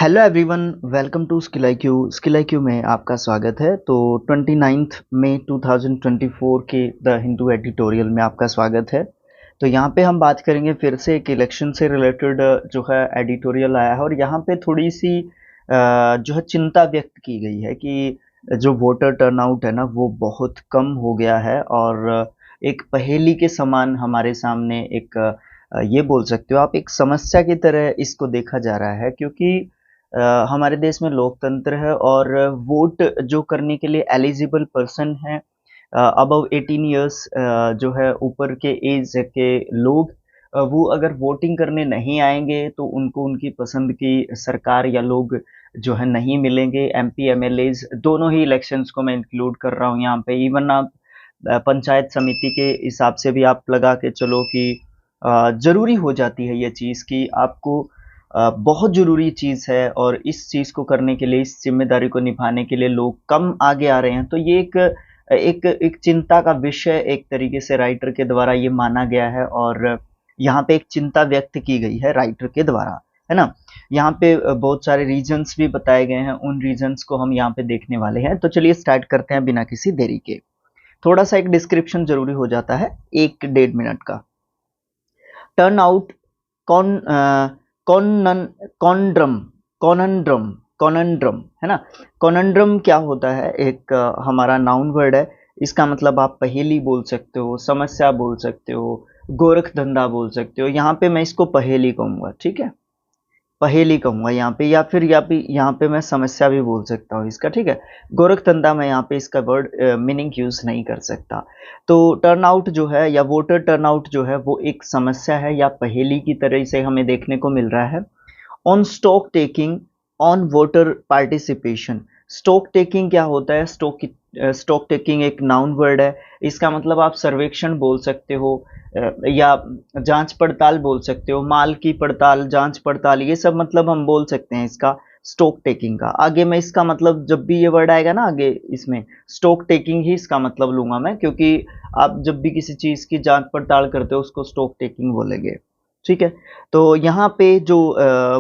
Hello everyone, welcome to skill I Q. Skill I Q में आपका स्वागत है। तो 29 मई 2024 के द हिंदू एडिटोरियल में आपका स्वागत है। तो यहाँ पे हम बात करेंगे फिर से एक इलेक्शन से रिलेटेड जो है एडिटोरियल आया है, और यहाँ पे थोड़ी सी जो है चिंता व्यक्त की गई है कि जो वोटर टर्नआउट है ना वो बहुत कम हो गया है, और एक पहेली के समान हमारे सामने एक ये बोल सकते हो आप, एक समस्या की तरह इसको देखा जा रहा है। क्योंकि हमारे देश में लोकतंत्र है, और वोट जो करने के लिए एलिजिबल पर्सन है अबव 18 इयर्स जो है ऊपर के एज के लोग, वो अगर वोटिंग करने नहीं आएंगे तो उनको उनकी पसंद की सरकार या लोग जो है नहीं मिलेंगे। एमपी एमएलएज दोनों ही इलेक्शंस को मैं इंक्लूड कर रहा हूँ यहाँ पे। इवन आप पंचायत समिति के हिसाब से भी आप लगा के चलो कि जरूरी हो जाती है ये चीज़ कि आपको बहुत ज़रूरी चीज़ है, और इस चीज़ को करने के लिए, इस ज़िम्मेदारी को निभाने के लिए लोग कम आगे आ रहे हैं। तो ये एक चिंता का विषय एक तरीके से राइटर के द्वारा ये माना गया है, और यहाँ पे एक चिंता व्यक्त की गई है राइटर के द्वारा, है ना। यहाँ पे बहुत सारे रीजंस भी बताए गए हैं, उन रीजंस को हम यहाँ पे देखने वाले हैं। तो चलिए स्टार्ट करते हैं बिना किसी देरी के। थोड़ा सा एक डिस्क्रिप्शन जरूरी हो जाता है, 1-1.5 मिनट का। टर्न आउट कॉन कॉनन कॉन्ड्रम कॉनन्ड्रम कॉनन्ड्रम, है ना। कॉनन्ड्रम क्या होता है? एक हमारा नाउन वर्ड है। इसका मतलब आप पहेली बोल सकते हो, समस्या बोल सकते हो, गोरख धंधा बोल सकते हो। यहाँ पे मैं इसको पहेली कहूंगा, ठीक है, पहेली कहूंगा यहाँ पे, या फिर यहाँ पे मैं समस्या भी बोल सकता हूँ इसका, ठीक है। गोरख धंधा मैं यहाँ पे इसका वर्ड मीनिंग यूज नहीं कर सकता। तो टर्नआउट जो है, या वोटर टर्नआउट जो है, वो एक समस्या है या पहेली की तरह से हमें देखने को मिल रहा है। On stock taking, on voter participation. Stock taking क्या होता है? स्टॉक टेकिंग एक नाउन वर्ड है। इसका मतलब आप सर्वेक्षण बोल सकते हो, या जांच पड़ताल बोल सकते हो, माल की पड़ताल, जांच पड़ताल, ये सब मतलब हम बोल सकते हैं इसका स्टॉक टेकिंग का। आगे मैं इसका मतलब, जब भी ये वर्ड आएगा ना आगे, इसमें स्टॉक टेकिंग ही इसका मतलब लूंगा मैं, क्योंकि आप जब भी किसी चीज की जांच पड़ताल करते हो उसको स्टॉक टेकिंग बोलेंगे, ठीक है। तो यहाँ पे जो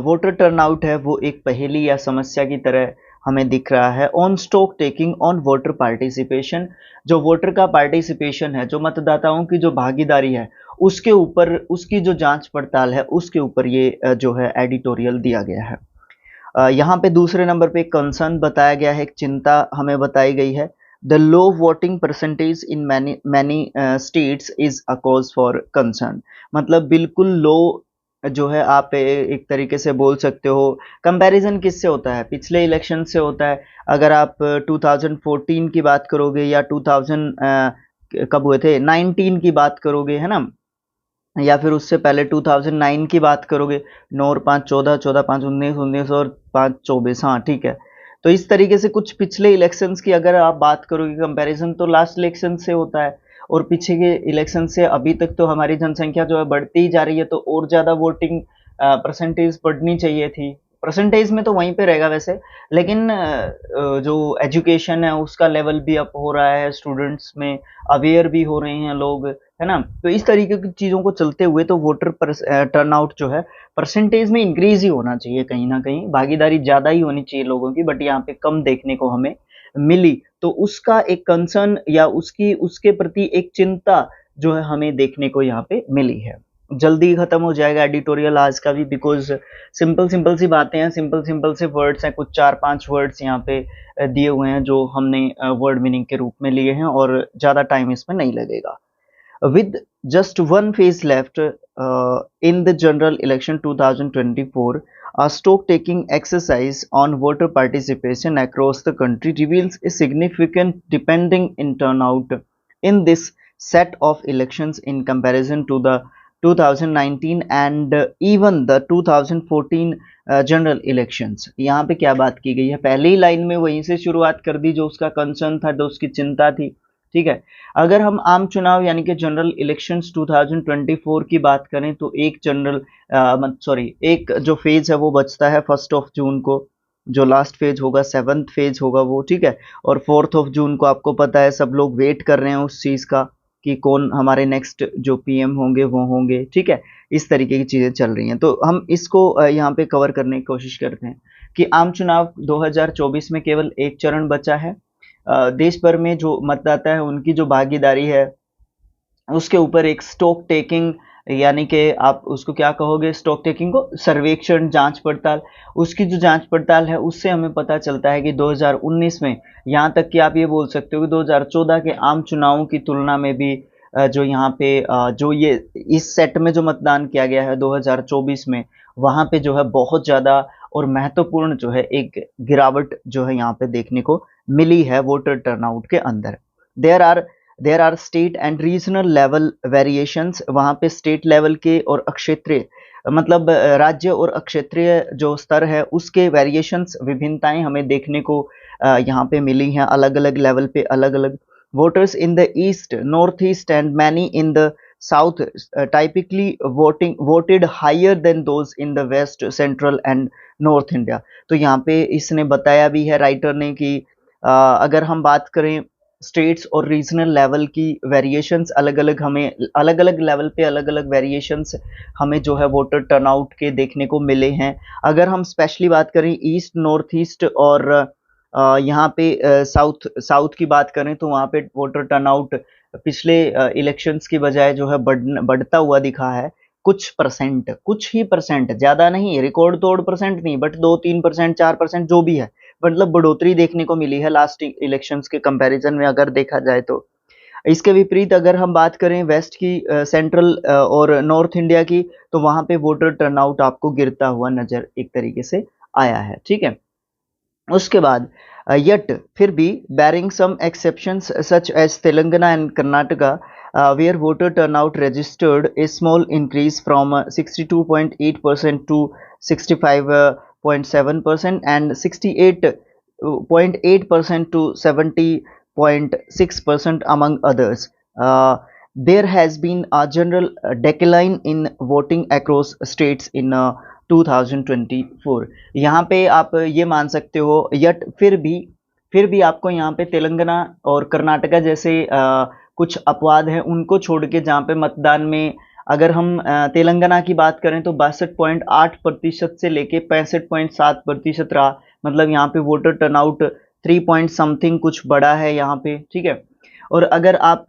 वोटर टर्नआउट है वो एक पहेली या समस्या की तरह हमें दिख रहा है। On stock taking, on voter participation, जो वोटर का पार्टिसिपेशन है, जो मतदाताओं की जो भागीदारी है, उसके ऊपर, उसकी जो जांच पड़ताल है, उसके ऊपर ये जो है एडिटोरियल दिया गया है। यहाँ पे दूसरे नंबर पे कंसर्न बताया गया है, एक चिंता हमें बताई गई है। The low voting percentage in many many states is a cause for concern. मतलब बिल्कुल लो जो है, आप एक तरीके से बोल सकते हो। कंपैरिजन किससे होता है? पिछले इलेक्शन से होता है। अगर आप 2014 की बात करोगे, या 2000 कब हुए थे, 19 की बात करोगे, है ना, या फिर उससे पहले 2009 की बात करोगे, 9 और 5 14, 14 5 19, 19 और 5 24, हाँ ठीक है। तो इस तरीके से कुछ पिछले इलेक्शंस की अगर आप बात करोगे कंपैरिजन, तो लास्ट इलेक्शन से होता है, और पीछे के इलेक्शन से अभी तक तो हमारी जनसंख्या जो है बढ़ती ही जा रही है, तो और ज़्यादा वोटिंग परसेंटेज बढ़नी चाहिए थी। परसेंटेज में तो वहीं पे रहेगा वैसे, लेकिन जो एजुकेशन है उसका लेवल भी अप हो रहा है, स्टूडेंट्स में अवेयर भी हो रहे हैं लोग, है ना। तो इस तरीके की चीज़ों को चलते हुए तो वोटर टर्नआउट जो है परसेंटेज में इंक्रीज ही होना चाहिए, कहीं ना कहीं भागीदारी ज़्यादा ही होनी चाहिए लोगों की, बट यहाँ पे कम देखने को हमें मिली। तो उसका एक कंसर्न, या उसकी उसके प्रति एक चिंता जो है हमें देखने को यहाँ पे मिली है। जल्दी खत्म हो जाएगा एडिटोरियल आज का भी, बिकॉज सिंपल सिंपल सी बातें हैं, सिंपल सिंपल से वर्ड्स हैं, कुछ 4-5 वर्ड्स यहाँ पे दिए हुए हैं जो हमने वर्ड मीनिंग के रूप में लिए हैं, और ज़्यादा टाइम इसमें नहीं लगेगा। With just one phase left in the general election 2024, a stock-taking exercise on voter participation across the country reveals a significant depending in turnout in this set of elections in comparison to the 2019 and even the 2014 general elections. यहाँ पे क्या बात की गई है? पहली line में वहीं से शुरुआत कर दी, जो उसका कंसर्न था, जो उसकी चिंता थी, ठीक है। अगर हम आम चुनाव यानी कि जनरल इलेक्शंस 2024 की बात करें, तो एक एक जो फेज है वो बचता है 1 जून को, जो लास्ट फेज होगा, 7th फेज होगा वो, ठीक है। और 4 जून को आपको पता है सब लोग वेट कर रहे हैं उस चीज का कि कौन हमारे नेक्स्ट जो पीएम होंगे वो होंगे, ठीक है। इस तरीके की चीज़ें चल रही हैं, तो हम इसको यहाँ पे कवर करने की कोशिश करते हैं कि आम चुनाव 2024 में केवल एक चरण बचा है। देश भर में जो मतदाता है उनकी जो भागीदारी है उसके ऊपर एक स्टॉक टेकिंग, यानी कि आप उसको क्या कहोगे, स्टॉक टेकिंग को सर्वेक्षण, जांच पड़ताल, उसकी जो जांच पड़ताल है उससे हमें पता चलता है कि 2019 में, यहाँ तक कि आप ये बोल सकते हो कि 2014 के आम चुनावों की तुलना में भी जो यहाँ पे जो ये इस सेट में जो मतदान किया गया है 2024 में, वहाँ पे जो है बहुत ज़्यादा और महत्वपूर्ण जो है एक गिरावट जो है यहाँ पे देखने को मिली है वोटर टर्नआउट के अंदर। There are state and regional level variations, वहाँ पे स्टेट लेवल के और क्षेत्रीय, मतलब राज्य और क्षेत्रीय जो स्तर है उसके वेरिएशंस, विभिन्नताएं हमें देखने को यहाँ पे मिली हैं, अलग अलग लेवल पे अलग अलग। Voters in the east, north east and many in the south typically voted higher than those in the west, central and north India. तो यहाँ पे इसने बताया भी है राइटर ने कि अगर हम बात करें स्टेट्स और रीजनल लेवल की वेरिएशंस, अलग अलग हमें अलग अलग लेवल पे अलग अलग वेरिएशंस हमें जो है वोटर टर्नआउट के देखने को मिले हैं। अगर हम स्पेशली बात करें ईस्ट, नॉर्थ ईस्ट और यहाँ पे साउथ की बात करें तो वहाँ पे वोटर टर्नआउट पिछले इलेक्शंस की बजाय जो है बढ़ता हुआ दिखा है। कुछ परसेंट, कुछ ही परसेंट, ज्यादा नहीं, रिकॉर्ड तोड़ परसेंट नहीं, बट 2-3%, 4% जो भी है, मतलब बढ़ोतरी देखने को मिली है लास्ट इलेक्शंस के कंपैरिजन में अगर देखा जाए तो। इसके विपरीत अगर हम बात करें वेस्ट की, सेंट्रल और नॉर्थ इंडिया की, तो वहां पे वोटर टर्नआउट आपको गिरता हुआ नजर एक तरीके से आया है, ठीक है। उसके बाद yet फिर भी bearing some exceptions such as Telangana and Karnataka, where voter turnout registered a small increase from 62.8% to 65.7% and 68.8% to 70.6% among others. There has been a general decline in voting across states in 2024। यहाँ पे आप ये मान सकते हो, yet फिर भी आपको यहाँ पे तेलंगाना और कर्नाटका जैसे कुछ अपवाद हैं उनको छोड़ के, जहाँ पे मतदान में अगर हम तेलंगाना की बात करें तो 62.8% से लेके 65.7% रहा, मतलब यहाँ पे वोटर टर्नआउट 3 पॉइंट समथिंग कुछ बड़ा है यहाँ पे, ठीक है। और अगर आप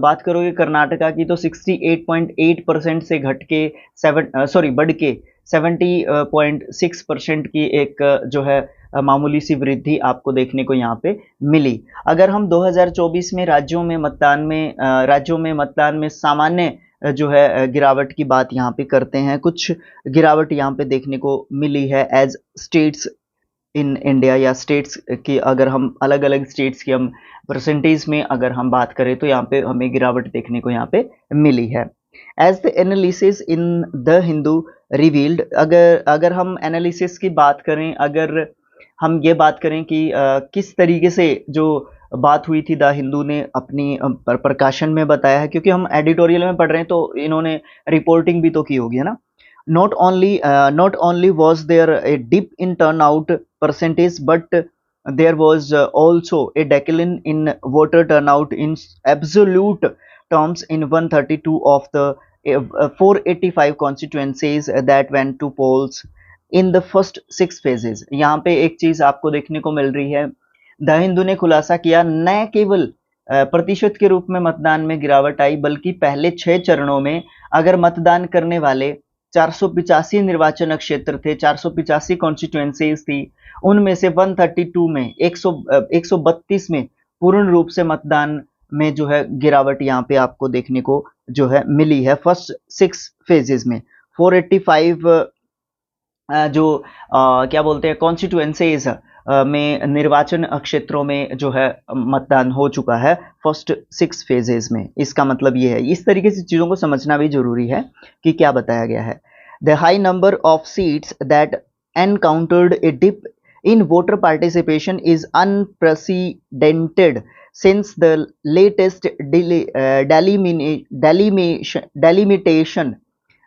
बात करोगे कर्नाटका की तो 68.8% से घट के बढ़ के 70.6% की एक जो है मामूली सी वृद्धि आपको देखने को यहाँ पे मिली। अगर हम 2024 में राज्यों में मतदान में सामान्य जो है गिरावट की बात यहाँ पे करते हैं, कुछ गिरावट यहाँ पे देखने को मिली है एज स्टेट्स इन इंडिया, या स्टेट्स की अगर हम अलग अलग स्टेट्स की हम परसेंटेज में अगर हम बात करें तो यहाँ पे हमें गिरावट देखने को यहाँ पे मिली है। As the analysis in the Hindu revealed, अगर हम एनालिसिस की बात करें, अगर हम ये बात करें कि किस तरीके से जो बात हुई थी, द हिंदू ने अपनी प्रकाशन में बताया है, क्योंकि हम एडिटोरियल में पढ़ रहे हैं तो इन्होंने रिपोर्टिंग भी तो की होगी, है ना। Not only was there a dip in turnout percentage, but there was also a decline in voter turnout in absolute terms in 132 of the 485 constituencies that went to polls in the first 6 phases। यहाँ पे एक चीज आपको देखने को मिल रही है, the Hindu ने खुलासा किया, न केवल प्रतिशत के रूप में मतदान में गिरावट आई, बल्कि पहले 6 चरणों में अगर मतदान करने वाले 485 निर्वाचन क्षेत्र थे, 485 कॉन्स्टिट्यूएंसीज थी, उनमें से 132 में 132 में पूर्ण रूप से मतदान में जो है गिरावट यहाँ पे आपको देखने को जो है मिली है फर्स्ट 6 फेजेस में। 485 जो क्या बोलते हैं कॉन्स्टिट्यूएंसीज में, निर्वाचन क्षेत्रों में जो है मतदान हो चुका है फर्स्ट 6 फेजेस में। इसका मतलब ये है, इस तरीके से चीज़ों को समझना भी जरूरी है कि क्या बताया गया है। The high number of seats that encountered a dip in voter participation is unprecedented since the latest delimitation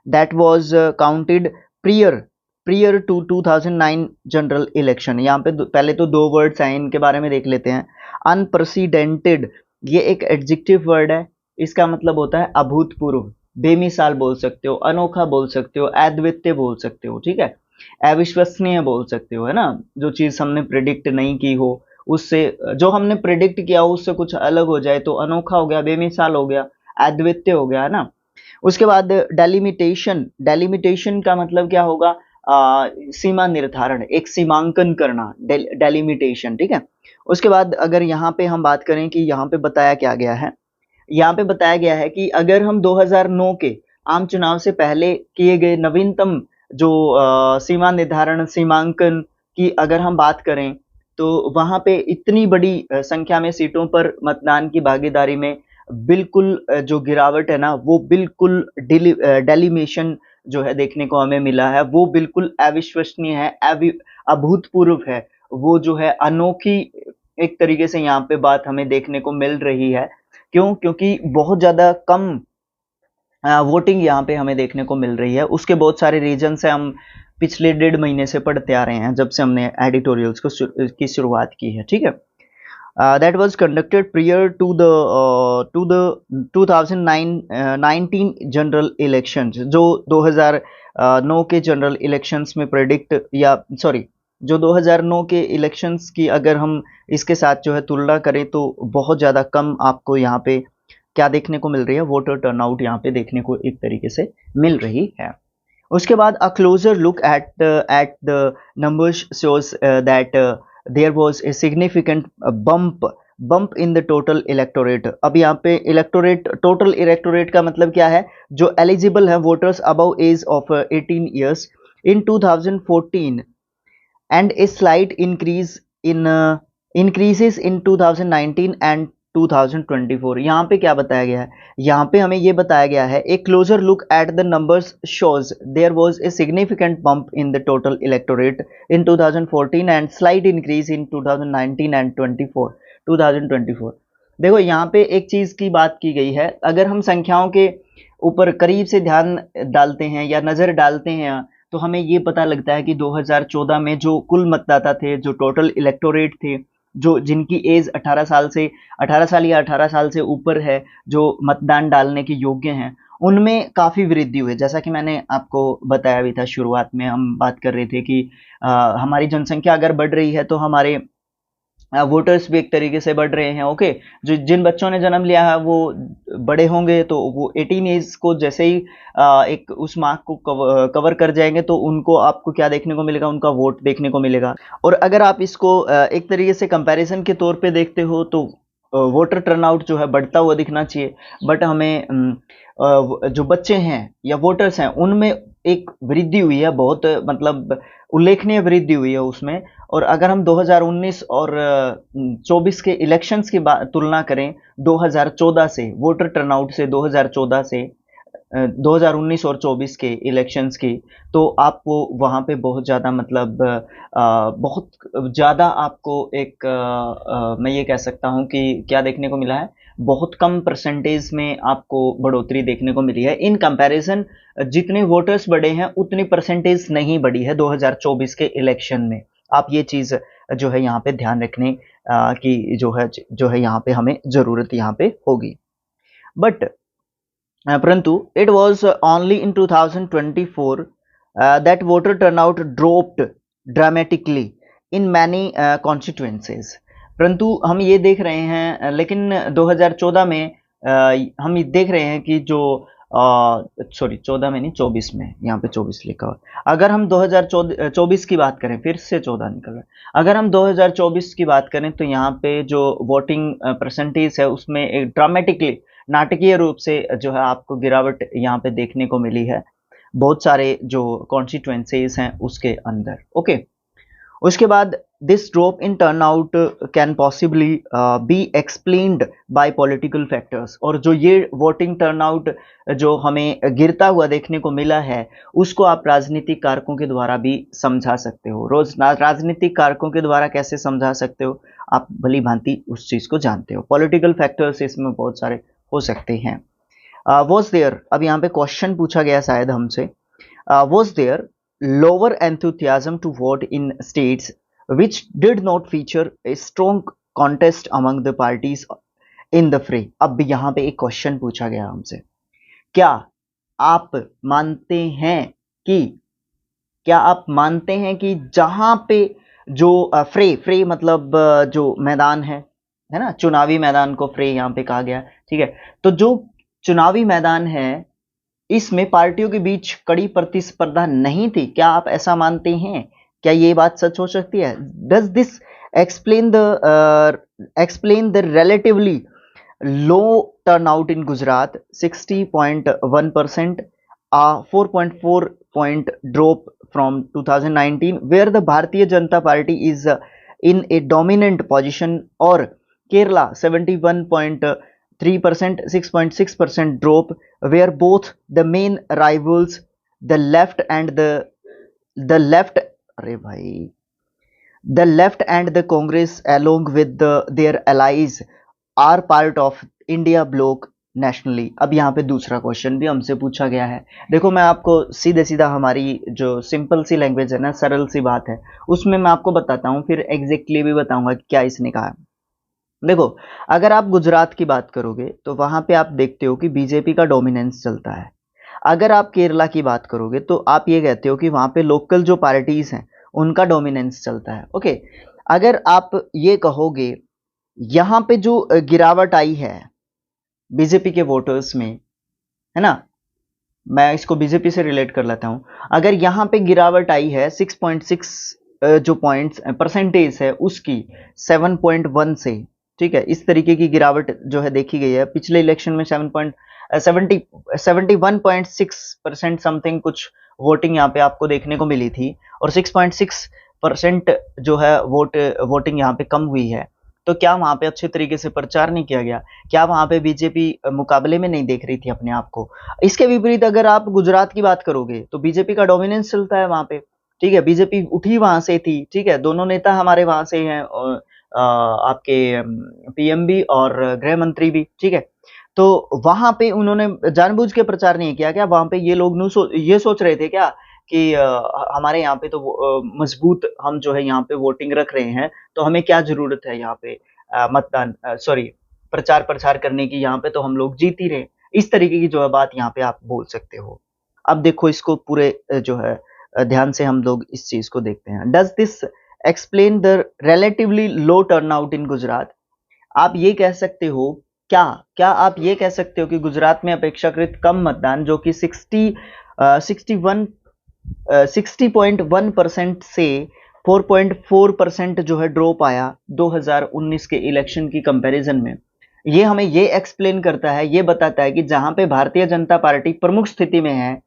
that was counted prior to 2009 general election. यहाँ पे पहले तो 2 वर्ड्स हैं, इनके बारे में देख लेते हैं। अनप्रेसिडेंटेड, ये एक एडजेक्टिव वर्ड है, इसका मतलब होता है अभूतपूर्व, बेमिसाल बोल सकते हो, अनोखा बोल सकते हो, अद्वितीय बोल सकते हो, ठीक है, अविश्वसनीय बोल सकते हो, है ना, जो चीज हमने प्रिडिक्ट नहीं की हो, उससे जो हमने प्रिडिक्ट किया हो उससे कुछ अलग हो जाए तो अनोखा हो गया, बेमिसाल हो गया, अद्वितीय हो गया, है ना। उसके बाद डेलिमिटेशन, डेलिमिटेशन का मतलब क्या होगा, सीमा निर्धारण, एक सीमांकन करना, डेलिमिटेशन, ठीक है। उसके बाद अगर यहाँ पे हम बात करें कि यहाँ पे बताया क्या गया है, यहाँ पे बताया गया है कि अगर हम 2009 के आम चुनाव से पहले किए गए नवीनतम जो सीमा निर्धारण, सीमांकन की अगर हम बात करें, तो वहां पे इतनी बड़ी संख्या में सीटों पर मतदान की भागीदारी में बिल्कुल जो गिरावट है ना, वो बिल्कुल डेलिमेशन जो है देखने को हमें मिला है, वो बिल्कुल अविश्वसनीय है, अभूतपूर्व है, वो जो है अनोखी एक तरीके से यहाँ पे बात हमें देखने को मिल रही है। क्यों? क्योंकि बहुत ज़्यादा कम वोटिंग यहाँ पे हमें देखने को मिल रही है। उसके बहुत सारे रीजंस हैं, हम पिछले 1.5 महीने से पढ़ते आ रहे हैं जब से हमने एडिटोरियल्स को की शुरुआत की है, ठीक है। That was conducted prior to the 2019 general elections, जो 2009 के जनरल इलेक्शंस में प्रेडिक्ट या सॉरी जो 2009 के इलेक्शंस की अगर हम इसके साथ जो है तुलना करें तो बहुत ज़्यादा कम आपको यहाँ पे क्या देखने को मिल रही है, वोटर टर्नआउट यहाँ पे देखने को एक तरीके से मिल रही है। उसके बाद a closer look at the numbers shows that there was a significant bump in the total electorate। अब यहाँ पे इलेक्टोरेट, टोटल इलेक्टोरेट का मतलब क्या है, जो एलिजिबल है voters above age of 18 years in 2014 and a slight increases in 2019 and 2024। यहाँ पे क्या बताया गया है, यहाँ पे हमें ये बताया गया है, a closer look at the numbers shows there was a significant bump in the total electorate in 2014 and slight increase in 2019 and 2024। देखो यहाँ पे एक चीज की बात की गई है, अगर हम संख्याओं के ऊपर करीब से ध्यान डालते हैं या नजर डालते हैं तो हमें ये पता लगता है कि 2014 में जो कुल मतदाता थे, जो टोटल इलेक्टोरेट थे, जो जिनकी एज 18 साल या 18 साल से ऊपर है, जो मतदान डालने के योग्य हैं, उनमें काफी वृद्धि हुई। जैसा कि मैंने आपको बताया भी था, शुरुआत में हम बात कर रहे थे कि हमारी जनसंख्या अगर बढ़ रही है तो हमारे वोटर्स भी एक तरीके से बढ़ रहे हैं। ओके, जो जिन बच्चों ने जन्म लिया है वो बड़े होंगे तो वो 18 एज को जैसे ही एक उस मार्क को कवर कर जाएंगे तो उनको आपको क्या देखने को मिलेगा, उनका वोट देखने को मिलेगा। और अगर आप इसको एक तरीके से कंपैरिजन के तौर पे देखते हो तो वोटर टर्नआउट जो है बढ़ता हुआ दिखना चाहिए, बट हमें जो बच्चे हैं या वोटर्स हैं उनमें एक वृद्धि हुई है, बहुत मतलब उल्लेखनीय वृद्धि हुई है उसमें। और अगर हम 2019 और 24 के इलेक्शंस की तुलना करें 2014 से, वोटर टर्नआउट से 2014 से 2019 और 24 के इलेक्शंस की, तो आपको वहाँ पे बहुत ज़्यादा मतलब बहुत ज़्यादा आपको एक मैं ये कह सकता हूँ कि क्या देखने को मिला है, बहुत कम परसेंटेज में आपको बढ़ोतरी देखने को मिली है। इन कंपैरिजन जितने वोटर्स बढ़े हैं उतनी परसेंटेज नहीं बढ़ी है 2024 के इलेक्शन में। आप ये चीज़ जो है यहाँ पे ध्यान रखने की जो है यहाँ पे हमें ज़रूरत यहाँ पे होगी। बट परंतु it was only in 2024 that voter turnout dropped dramatically in many constituencies। परंतु हम ये देख रहे हैं लेकिन 2014 में हम ये देख रहे हैं कि जो सॉरी 14 में नहीं 24 में, यहाँ पे 24 लिखा हुआ। अगर हम 2024 की बात करें, फिर से 14 निकल रहा है, अगर हम 2024 की बात करें तो यहाँ पे जो वोटिंग परसेंटेज है उसमें एक ड्रामेटिकली, नाटकीय रूप से जो है आपको गिरावट यहाँ पे देखने को मिली है बहुत सारे जो कॉन्स्टिट्यूएंसीज हैं उसके अंदर। ओके, उसके बाद this drop in turnout can possibly be explained bye political factors. और जो ये वोटिंग टर्नआउट जो हमें गिरता हुआ देखने को मिला है उसको आप राजनीतिक कारकों के द्वारा भी समझा सकते हो। रोज राजनीतिक कारकों के द्वारा कैसे समझा सकते हो, आप भली भांति उस चीज को जानते हो। पॉलिटिकल फैक्टर्स इसमें बहुत सारे हो सकते हैं। वॉज देयर, अब यहाँ पे क्वेश्चन पूछा गया शायद हमसे, was there lower enthusiasm to vote in states which did not feature a strong contest among the parties in the फ्रे। अब यहाँ पे एक क्वेश्चन पूछा गया हमसे, क्या आप मानते हैं कि क्या आप मानते हैं कि जहां पे जो फ्रे फ्रे मतलब जो मैदान है ना, चुनावी मैदान को फ्रे यहाँ पे कहा गया, ठीक है। तो जो चुनावी मैदान है इसमें पार्टियों के बीच कड़ी प्रतिस्पर्धा नहीं थी, क्या आप ऐसा मानते हैं? क्या ये बात सच हो सकती है? Does this explain the relatively low turnout in Gujarat, 60.1%, a 4.4 point drop from 2019, where the Bharatiya Janata Party is in a dominant position, or Kerala 71.3%, 6.6% drop, where both the main rivals, the left and the left, अरे भाई, the left and the Congress along with their allies are part of India bloc nationally. अब यहाँ पे दूसरा question भी हमसे पूछा गया है। देखो मैं आपको सीधे सीधा हमारी जो सिंपल सी लैंग्वेज है ना, सरल सी बात है, उसमें मैं आपको बताता हूँ, फिर एग्जैक्टली भी बताऊंगा कि क्या इसने कहा। देखो, अगर आप गुजरात की बात करोगे तो वहां पे आप देखते हो कि बीजेपी का डोमिनेंस चलता है। अगर आप केरला की बात करोगे तो आप ये कहते हो कि वहां पे लोकल जो पार्टीज हैं उनका डोमिनेंस चलता है। ओके, अगर आप ये कहोगे यहाँ पे जो गिरावट आई है बीजेपी के वोटर्स में, है ना, मैं इसको बीजेपी से रिलेट कर लेता हूं। अगर यहाँ पे गिरावट आई है 6.6 जो पॉइंट्स परसेंटेज है उसकी 7.1 से, ठीक है, इस तरीके की गिरावट जो है देखी गई है। पिछले इलेक्शन में 71.6% समथिंग कुछ वोटिंग यहाँ पे आपको देखने को मिली थी, और 6.6% जो है वोटिंग यहाँ पे कम हुई है। तो क्या वहां पे अच्छे तरीके से प्रचार नहीं किया गया? क्या वहां पे बीजेपी मुकाबले में नहीं देख रही थी अपने आप को? इसके विपरीत अगर आप गुजरात की बात करोगे तो बीजेपी का डोमिनेंस चलता है वहां पे, ठीक है, बीजेपी उठी वहां से थी, ठीक है, दोनों नेता हमारे वहां से हैं, आपके पीएम भी और गृह मंत्री भी, ठीक है। तो वहां पे उन्होंने जानबूझ के प्रचार नहीं किया क्या? वहां पे ये लोग ये सोच रहे थे क्या कि हमारे यहाँ पे तो मजबूत हम जो है यहाँ पे वोटिंग रख रहे हैं, तो हमें क्या जरूरत है यहाँ पे मतदान सॉरी प्रचार प्रसार करने की, यहाँ पे तो हम लोग जीत ही रहे। इस तरीके की जो है बात यहाँ पे आप बोल सकते हो। अब देखो इसको पूरे जो है ध्यान से हम लोग इस चीज को देखते हैं। Does this explain the relatively low turnout in Gujarat? आप ये कह सकते हो, क्या क्या आप ये कह सकते हो कि गुजरात में अपेक्षाकृत कम मतदान, जो कि 60.1% से 4.4% जो है ड्रॉप आया 2019 के इलेक्शन की कंपैरिजन में, ये हमें ये एक्सप्लेन करता है, ये बताता है कि जहां पे भारतीय जनता पार्टी प्रमुख स्थिति में है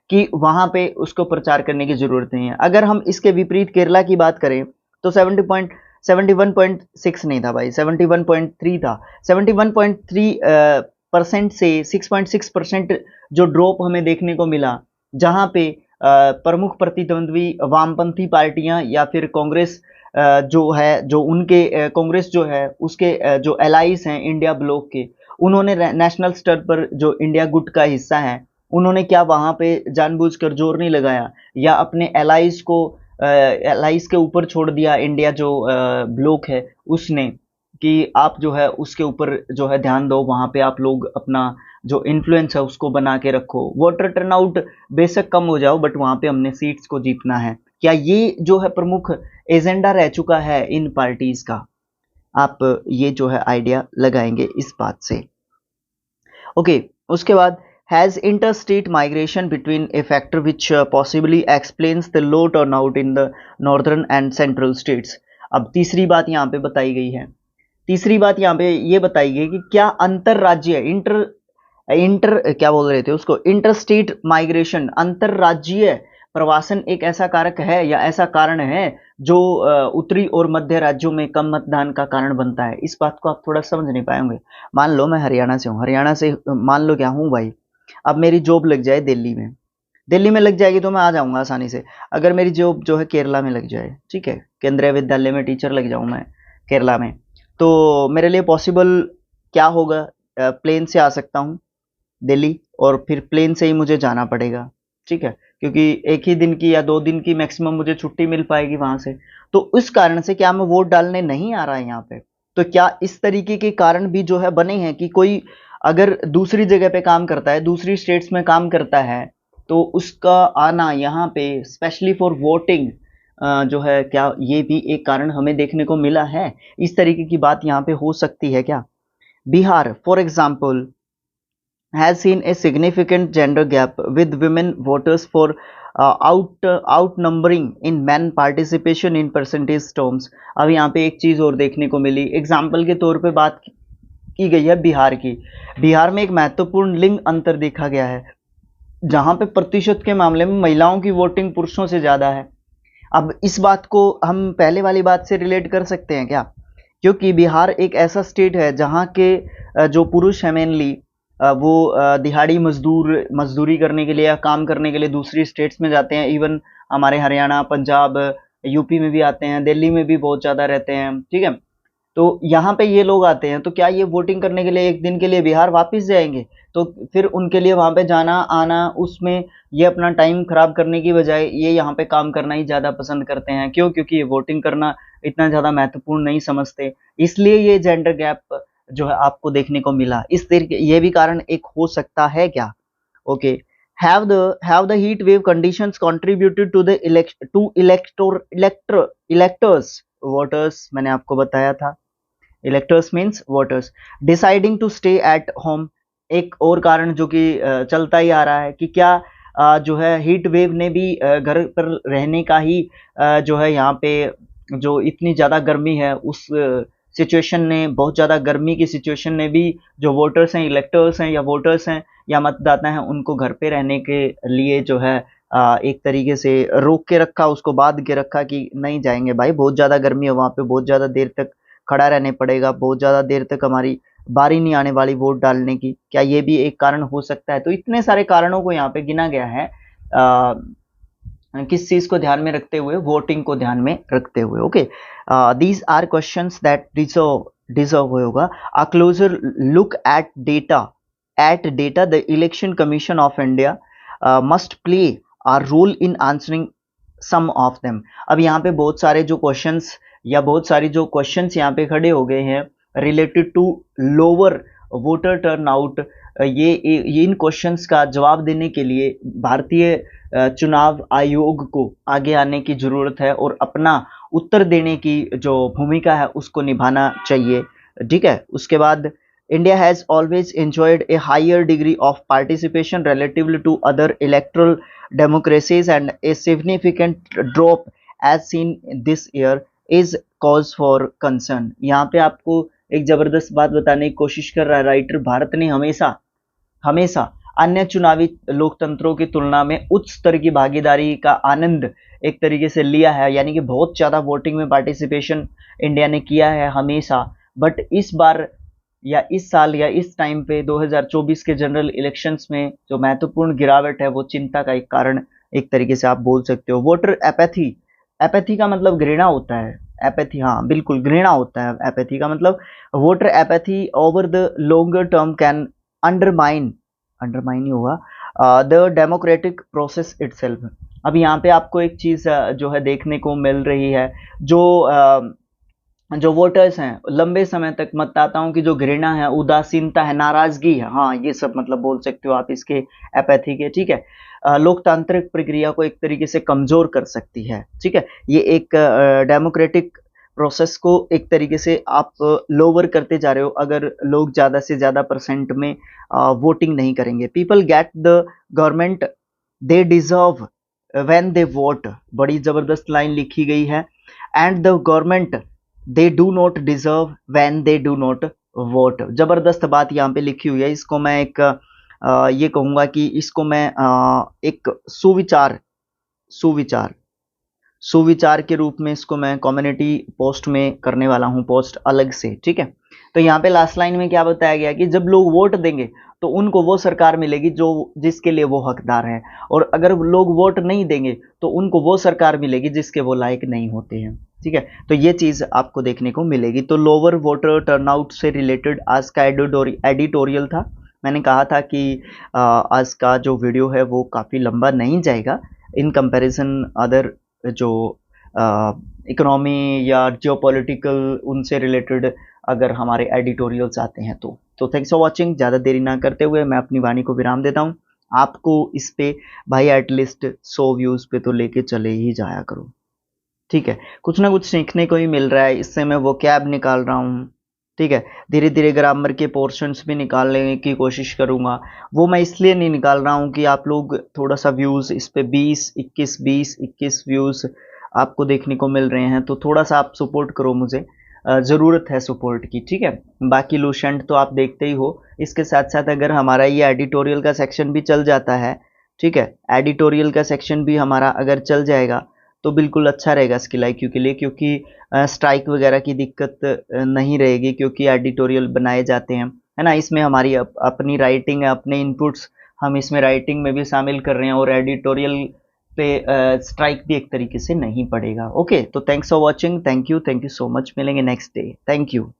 कि वहां पे उसको प्रचार करने की जरूरत नहीं है। अगर हम इसके विपरीत केरला की बात करें तो 71.6 नहीं था भाई, 71.3 था। 71.3% से 6.6% जो ड्रॉप हमें देखने को मिला, जहां पे प्रमुख प्रतिद्वंद्वी वामपंथी पार्टियां या फिर कांग्रेस जो है, जो उनके कांग्रेस जो है उसके जो एलाइज हैं इंडिया ब्लॉक के, उन्होंने नेशनल स्तर पर जो इंडिया गुट का हिस्सा है, उन्होंने क्या वहां पे जानबूझकर जोर नहीं लगाया या अपने एलाइज को एलाइज के ऊपर छोड़ दिया इंडिया जो ब्लॉक है उसने, कि आप जो है उसके ऊपर जो है ध्यान दो, वहां पे आप लोग अपना जो इन्फ्लुएंस है उसको बना के रखो, वोटर टर्नआउट बेशक कम हो जाओ बट वहां पे हमने सीट्स को जीतना है। क्या ये जो है प्रमुख एजेंडा रह चुका है इन पार्टीज का? आप ये जो है आइडिया लगाएंगे इस बात से। ओके, उसके बाद has interstate migration between a factor which possibly explains the low turnout in the northern and central states? अब तीसरी बात यहाँ पे बताई गई है, तीसरी बात यहाँ पे ये बताई गई कि क्या अंतरराज्यीय इंटर इंटर क्या बोल रहे थे उसको, इंटरस्टेट माइग्रेशन, अंतरराज्यीय प्रवासन एक ऐसा कारक है या ऐसा कारण है जो उत्तरी और मध्य राज्यों में कम मतदान का कारण बनता है? इस बात को आप थोड़ा समझ नहीं पाएंगे। मान लो मैं हरियाणा से हूँ, हरियाणा से मान लो क्या हूँ भाई, अब मेरी जॉब लग जाए दिल्ली में, दिल्ली में लग जाएगी तो मैं आ जाऊंगा आसानी से। अगर मेरी जॉब जो है केरला में लग जाए, ठीक है, केंद्रीय विद्यालय में टीचर लग जाऊं मैं केरला में, तो मेरे लिए पॉसिबल क्या होगा? प्लेन से आ सकता हूँ दिल्ली, और फिर प्लेन से ही मुझे जाना पड़ेगा, ठीक है, क्योंकि एक ही दिन की या 2 दिन की मैक्सिमम मुझे छुट्टी मिल पाएगी वहां से। तो उस कारण से क्या मैं वोट डालने नहीं आ रहा है यहाँ पे, तो क्या इस तरीके के कारण भी जो है बने हैं कि कोई अगर दूसरी जगह पे काम करता है, दूसरी स्टेट्स में काम करता है, तो उसका आना यहाँ पे स्पेशली फॉर वोटिंग जो है, क्या ये भी एक कारण हमें देखने को मिला है? इस तरीके की बात यहाँ पे हो सकती है क्या? Bihar for example has seen a significant gender gap with women voters for outnumbering in men participation in percentage terms। अब यहाँ पे एक चीज और देखने को मिली, एग्जाम्पल के तौर पे बात की गई है बिहार की। बिहार में एक महत्वपूर्ण लिंग अंतर देखा गया है, जहां पे प्रतिशत के मामले में महिलाओं की वोटिंग पुरुषों से ज्यादा है। अब इस बात को हम पहले वाली बात से रिलेट कर सकते हैं क्या? क्योंकि बिहार एक ऐसा स्टेट है जहाँ के जो पुरुष है मेनली वो दिहाड़ी मजदूरी करने के लिए या काम करने के लिए दूसरी स्टेट्स में जाते हैं। इवन हमारे हरियाणा, पंजाब, यूपी में भी आते हैं, दिल्ली में भी बहुत ज़्यादा रहते हैं, ठीक है। तो यहाँ पे ये लोग आते हैं, तो क्या ये वोटिंग करने के लिए एक दिन के लिए बिहार वापस जाएंगे? तो फिर उनके लिए वहां पे जाना आना, उसमें ये अपना टाइम खराब करने की बजाय ये यहाँ पे काम करना ही ज्यादा पसंद करते हैं। क्यों? क्योंकि ये वोटिंग करना इतना ज्यादा महत्वपूर्ण नहीं समझते, इसलिए ये जेंडर गैप जो है आपको देखने को मिला। इस तरीके ये भी कारण एक हो सकता है क्या? Okay. Have the heat wave conditions contributed to the electors voters, मैंने आपको बताया था electors means voters deciding to stay at home. एक और कारण जो कि चलता ही आ रहा है कि क्या जो है हीट वेव ने भी घर पर रहने का ही जो है यहाँ पे जो इतनी ज़्यादा गर्मी है उस सिचुएशन ने, बहुत ज़्यादा गर्मी की सिचुएशन ने भी जो वोटर्स हैं, इलेक्टर्स हैं या वोटर्स हैं या मतदाता हैं, उनको घर पे रहने के लिए जो है एक तरीके से रोक के रखा, उसको बांध के रखा कि नहीं जाएंगे भाई, बहुत ज़्यादा गर्मी है वहाँ पे, बहुत ज़्यादा देर तक खड़ा रहने पड़ेगा, बहुत ज़्यादा देर तक हमारी बारी नहीं आने वाली वोट डालने की। क्या ये भी एक कारण हो सकता है? तो इतने सारे कारणों को यहाँ पे गिना गया है किस चीज को ध्यान में रखते हुए? वोटिंग को ध्यान में रखते हुए। Okay, these are questions that deserve होगा a closer look at data the election commission of India must play a role in answering some of them. अब यहाँ पे बहुत सारे जो क्वेश्चंस या बहुत सारी जो क्वेश्चंस यहाँ पे खड़े हो गए हैं related to lower voter turnout, ये इन क्वेश्चंस का जवाब देने के लिए भारतीय चुनाव आयोग को आगे आने की जरूरत है और अपना उत्तर देने की जो भूमिका है उसको निभाना चाहिए, ठीक है। उसके बाद India has always enjoyed a higher degree of participation relatively to other electoral democracies and a significant drop as seen this year is cause for concern। यहाँ पे आपको एक जबरदस्त बात बताने की कोशिश कर रहा है राइटर, भारत ने हमेशा अन्य चुनावी लोकतंत्रों की तुलना में उच्च स्तर की भागीदारी का आनंद एक तरीके से लिया है, यानी कि बहुत ज्यादा वोटिंग में पार्टिसिपेशन इंडिया ने किया है हमेशा। बट इस बार या इस साल या इस टाइम पे 2024 के जनरल इलेक्शंस में जो महत्वपूर्ण गिरावट है वो चिंता का एक कारण एक तरीके से आप बोल सकते हो। वोटर एपैथी का मतलब घृणा होता है। एपैथी, हाँ बिल्कुल घृणा होता है एपैथी का मतलब। Voter apathy over the longer term can undermine ही होगा द डेमोक्रेटिक प्रोसेस इटसेल्फ। अब यहाँ पे आपको एक चीज जो है देखने को मिल रही है, जो वोटर्स हैं लंबे समय तक मतदाताओं की जो घृणा है, उदासीनता है, नाराजगी है, हाँ ये सब मतलब बोल सकते हो आप इसके एपैथी के, ठीक है। लोकतांत्रिक प्रक्रिया को एक तरीके से कमजोर कर सकती है, ठीक है। ये एक डेमोक्रेटिक प्रोसेस को एक तरीके से आप लोअर करते जा रहे हो अगर लोग ज्यादा से ज्यादा परसेंट में वोटिंग नहीं करेंगे। People get the government they deserve when they vote, बड़ी जबरदस्त लाइन लिखी गई है। And the government they do not deserve when they do not vote. जबरदस्त बात यहाँ पे लिखी हुई है। इसको मैं एक ये कहूंगा कि इसको मैं एक सुविचार के रूप में इसको मैं कम्युनिटी पोस्ट में करने वाला हूँ, पोस्ट अलग से, ठीक है। तो यहाँ पे लास्ट लाइन में क्या बताया गया कि जब लोग वोट देंगे तो उनको वो सरकार मिलेगी जो जिसके लिए वो हकदार है, और अगर लोग वोट नहीं देंगे तो उनको वो सरकार मिलेगी जिसके वो लायक नहीं होते हैं, ठीक है। तो ये चीज आपको देखने को मिलेगी। तो लोअर वोटर टर्नआउट से रिलेटेड आज का एडिटोरियल था। मैंने कहा था कि आज का जो वीडियो है वो काफी लंबा नहीं जाएगा इन कंपैरिजन अदर जो इकोनॉमी या जियोपॉलिटिकल उनसे रिलेटेड अगर हमारे एडिटोरियल्स आते हैं तो थैंक्स फॉर वॉचिंग। ज़्यादा देरी ना करते हुए मैं अपनी वाणी को विराम देता हूँ। आपको इस पे भाई एटलीस्ट 100 व्यूज़ पे तो लेके चले ही जाया करो, ठीक है। कुछ ना कुछ सीखने को ही मिल रहा है, इससे मैं वो कैब निकाल रहा हूँ, ठीक है। धीरे धीरे ग्रामर के पोर्शंस भी निकालने की कोशिश करूँगा। वो मैं इसलिए नहीं निकाल रहा हूँ कि आप लोग थोड़ा सा व्यूज़ इस पे 20 21 व्यूज़ आपको देखने को मिल रहे हैं, तो थोड़ा सा आप सपोर्ट करो मुझे। ज़रूरत है सपोर्ट की, ठीक है। बाकी लूसेंट तो आप देखते ही हो। इसके साथ साथ अगर हमारा ये एडिटोरियल का सेक्शन भी चल जाता है, ठीक है, एडिटोरियल का सेक्शन भी हमारा अगर चल जाएगा तो बिल्कुल अच्छा रहेगा स्किल आईक्यू के लिए, क्योंकि स्ट्राइक वगैरह की दिक्कत नहीं रहेगी, क्योंकि एडिटोरियल बनाए जाते हैं, है ना। इसमें हमारी अपनी राइटिंग है, अपने इनपुट्स हम इसमें राइटिंग में भी शामिल कर रहे हैं, और एडिटोरियल पे स्ट्राइक भी एक तरीके से नहीं पड़ेगा। ओके, तो thanks for watching, thank you so much. मिलेंगे नेक्स्ट डे, थैंक यू।